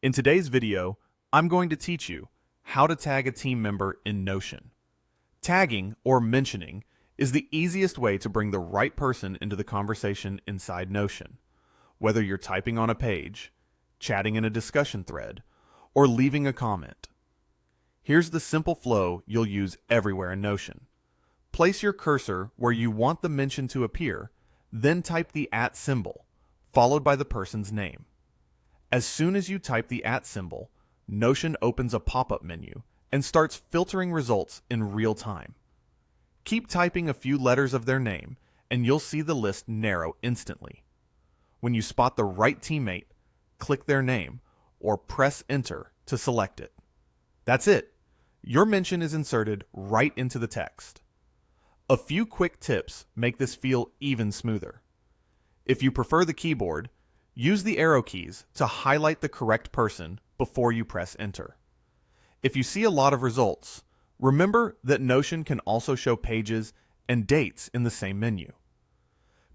In today's video, I'm going to teach you how to tag a team member in Notion. Tagging, or mentioning, is the easiest way to bring the right person into the conversation inside Notion. Whether you're typing on a page, chatting in a discussion thread, or leaving a comment. Here's the simple flow you'll use everywhere in Notion. Place your cursor where you want the mention to appear, then type the @ symbol, followed by the person's name. As soon as you type the @ symbol, Notion opens a pop-up menu and starts filtering results in real time. Keep typing a few letters of their name, and you'll see the list narrow instantly. When you spot the right teammate, click their name or press Enter to select it. That's it. Your mention is inserted right into the text. A few quick tips make this feel even smoother. If you prefer the keyboard, use the arrow keys to highlight the correct person before you press Enter. If you see a lot of results, remember that Notion can also show pages and dates in the same menu.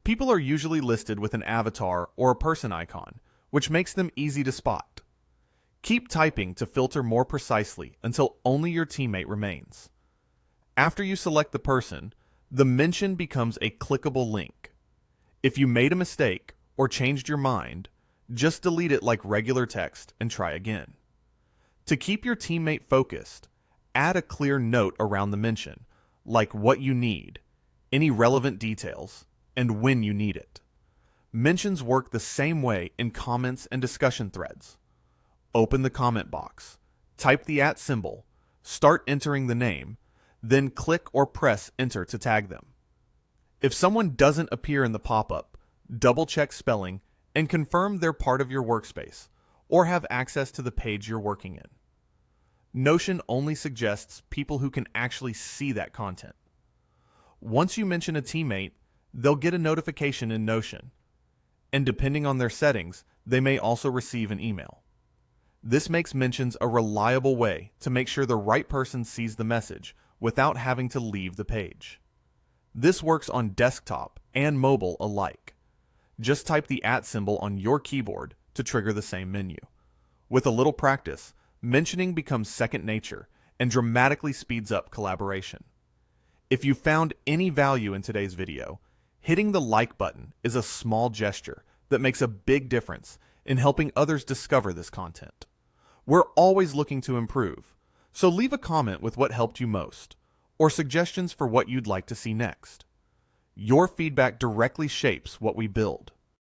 People are usually listed with an avatar or a person icon, which makes them easy to spot. Keep typing to filter more precisely until only your teammate remains. After you select the person, the mention becomes a clickable link. If you made a mistake or changed your mind, just delete it like regular text and try again. To keep your teammate focused, add a clear note around the mention, like what you need, any relevant details, and when you need it. Mentions work the same way in comments and discussion threads. Open the comment box, type the @ symbol, start entering the name, then click or press Enter to tag them. If someone doesn't appear in the pop-up, double-check spelling and confirm they're part of your workspace or have access to the page you're working in. Notion only suggests people who can actually see that content. Once you mention a teammate, they'll get a notification in Notion, and depending on their settings, they may also receive an email. This makes mentions a reliable way to make sure the right person sees the message without having to leave the page. This works on desktop and mobile alike. Just type the @ symbol on your keyboard to trigger the same menu. With a little practice, mentioning becomes second nature and dramatically speeds up collaboration. If you found any value in today's video, hitting the like button is a small gesture that makes a big difference in helping others discover this content. We're always looking to improve, so leave a comment with what helped you most, or suggestions for what you'd like to see next. Your feedback directly shapes what we build.